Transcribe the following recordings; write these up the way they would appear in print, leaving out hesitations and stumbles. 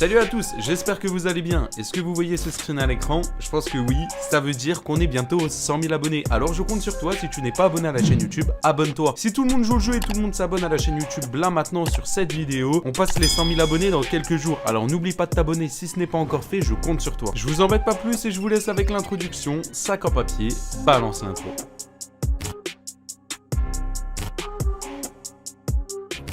Salut à tous, j'espère que vous allez bien. Est-ce que vous voyez ce screen à l'écran? Je pense que oui, ça veut dire qu'on est bientôt aux 100 000 abonnés. Alors je compte sur toi, si tu n'es pas abonné à la chaîne YouTube, abonne-toi. Si tout le monde joue le jeu et tout le monde s'abonne à la chaîne YouTube là maintenant sur cette vidéo, on passe les 100 000 abonnés dans quelques jours. Alors n'oublie pas de t'abonner si ce n'est pas encore fait, je compte sur toi. Je vous embête pas plus et je vous laisse avec l'introduction. Sac en papier, balance l'intro.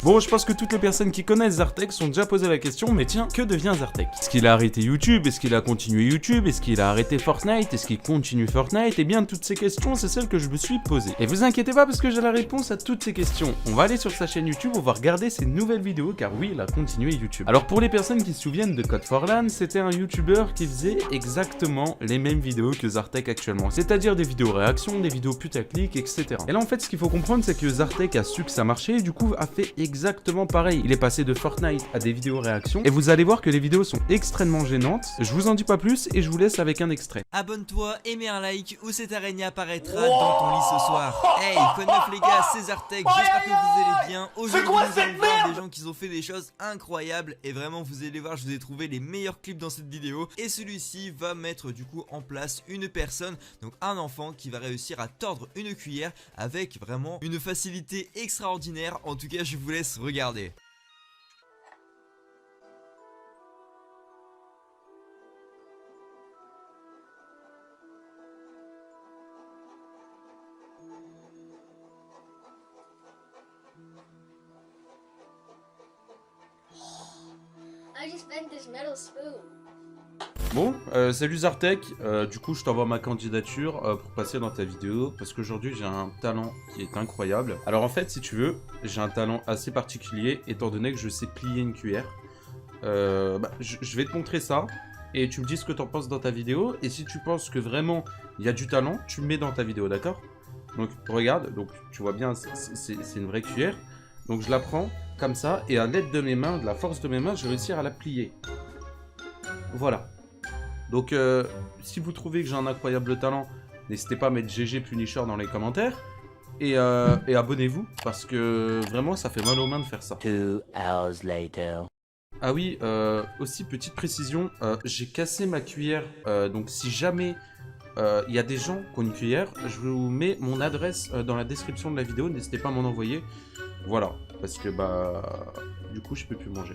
Bon, je pense que toutes les personnes qui connaissent Zartek sont déjà posé la question, mais tiens, que devient Zartek? Est-ce qu'il a arrêté YouTube? Est-ce qu'il a continué YouTube? Est-ce qu'il a arrêté Fortnite? Est-ce qu'il continue Fortnite? Eh bien, toutes ces questions, c'est celles que je me suis posées. Et vous inquiétez pas parce que j'ai la réponse à toutes ces questions. On va aller sur sa chaîne YouTube, on va regarder ses nouvelles vidéos, car oui, il a continué YouTube. Alors pour les personnes qui se souviennent de Code4LAN, c'était un YouTuber qui faisait exactement les mêmes vidéos que Zartek actuellement. C'est-à-dire des vidéos réactions, des vidéos putaclic, etc. Et là, en fait, ce qu'il faut comprendre, c'est que Zartek a su que ça marchait et du coup a fait exactement pareil. Il est passé de Fortnite à des vidéos réactions et vous allez voir que les vidéos sont extrêmement gênantes. Je vous en dis pas plus et je vous laisse avec un extrait. Abonne-toi et mets un like ou cette araignée apparaîtra dans ton lit ce soir. Hey, quoi de neuf les gars, c'est Zartek, j'espère que vous allez bien. Aujourd'hui nous allons voir des gens qui ont fait des choses incroyables et vraiment vous allez voir, je vous ai trouvé les meilleurs clips dans cette vidéo. Et celui-ci va mettre du coup en place une personne, donc un enfant qui va réussir à tordre une cuillère avec vraiment une facilité extraordinaire. En tout cas je vous laisse regarder. I just bent this metal spoon. Bon, salut Zartek, du coup je t'envoie ma candidature pour passer dans ta vidéo parce qu'aujourd'hui j'ai un talent qui est incroyable. Alors en fait si tu veux, j'ai un talent assez particulier étant donné que je sais plier une cuillère. Je vais te montrer ça et tu me dis ce que t'en penses dans ta vidéo et si tu penses que vraiment il y a du talent, tu me mets dans ta vidéo, d'accord? Donc regarde, donc tu vois bien c'est une vraie cuillère. Donc je la prends comme ça et à l'aide de mes mains, de la force de mes mains, je vais réussir à la plier. Voilà. Donc, si vous trouvez que j'ai un incroyable talent, n'hésitez pas à mettre GG Punisher dans les commentaires. Et abonnez-vous, parce que vraiment, ça fait mal aux mains de faire ça. 2 hours later. Ah oui, aussi, petite précision, j'ai cassé ma cuillère. Donc, si jamais il y a des gens qui ont une cuillère, je vous mets mon adresse dans la description de la vidéo. N'hésitez pas à m'en envoyer. Voilà, parce que du coup je peux plus manger.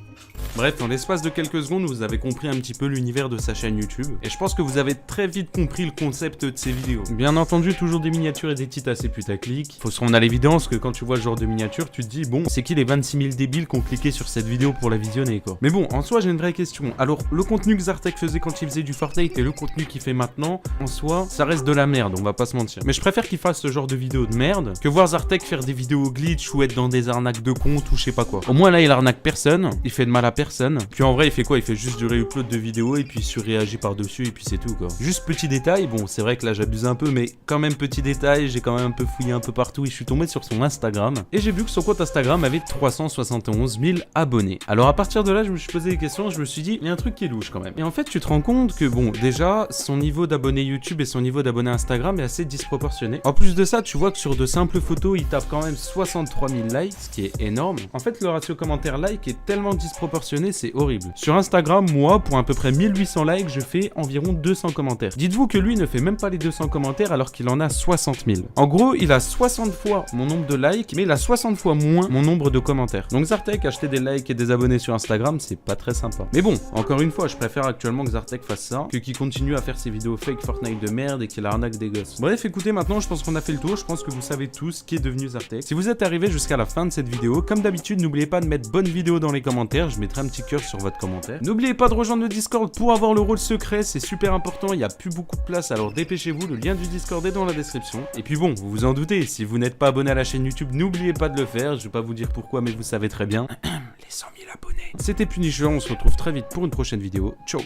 Bref, en l'espace de quelques secondes, vous avez compris un petit peu l'univers de sa chaîne YouTube. Et je pense que vous avez très vite compris le concept de ses vidéos. Bien entendu, toujours des miniatures et des titres assez putaclic. Faut se rendre à l'évidence que quand tu vois le genre de miniature, tu te dis, bon, c'est qui les 26 000 débiles qui ont cliqué sur cette vidéo pour la visionner, quoi. Mais bon, en soi, j'ai une vraie question. Alors, le contenu que Zartek faisait quand il faisait du Fortnite et le contenu qu'il fait maintenant, en soi, ça reste de la merde, on va pas se mentir. Mais je préfère qu'il fasse ce genre de vidéos de merde que voir Zartek faire des vidéos glitch ou être dans des arnaques de compte ou je sais pas quoi. Au moins là il arnaque personne, il fait de mal à personne. Puis en vrai il fait quoi? Il fait juste du réupload de vidéos et puis il surréagit par dessus et puis c'est tout quoi. Juste petit détail, bon c'est vrai que là j'abuse un peu mais quand même petit détail, j'ai quand même un peu fouillé un peu partout et je suis tombé sur son Instagram. Et j'ai vu que son compte Instagram avait 371 000 abonnés. Alors à partir de là je me suis posé des questions, je me suis dit il y a un truc qui est louche quand même. Et en fait tu te rends compte que bon déjà son niveau d'abonnés YouTube et son niveau d'abonnés Instagram est assez disproportionné. En plus de ça tu vois que sur de simples photos il tape quand même 63 000 likes, ce qui est énorme. En fait, le ratio commentaire-like est tellement disproportionné, c'est horrible. Sur Instagram, moi, pour à peu près 1800 likes, je fais environ 200 commentaires. Dites-vous que lui ne fait même pas les 200 commentaires alors qu'il en a 60 000. En gros, il a 60 fois mon nombre de likes, mais il a 60 fois moins mon nombre de commentaires. Donc Zartek, acheter des likes et des abonnés sur Instagram, c'est pas très sympa. Mais bon, encore une fois, je préfère actuellement que Zartek fasse ça, que qu'il continue à faire ses vidéos fake Fortnite de merde et qu'il arnaque des gosses. Bref, écoutez, maintenant, je pense qu'on a fait le tour. Je pense que vous savez tous qui est devenu Zartek. Si vous êtes arrivé jusqu'à la fin de cette vidéo, comme d'habitude, n'oubliez pas de mettre bonne vidéo dans les commentaires, je mettrai un petit cœur sur votre commentaire. N'oubliez pas de rejoindre le Discord pour avoir le rôle secret, c'est super important, il n'y a plus beaucoup de place, alors dépêchez-vous, le lien du Discord est dans la description. Et puis bon, vous vous en doutez, si vous n'êtes pas abonné à la chaîne YouTube, n'oubliez pas de le faire, je vais pas vous dire pourquoi, mais vous savez très bien. Les 100 000 abonnés. C'était Punisher, on se retrouve très vite pour une prochaine vidéo, ciao.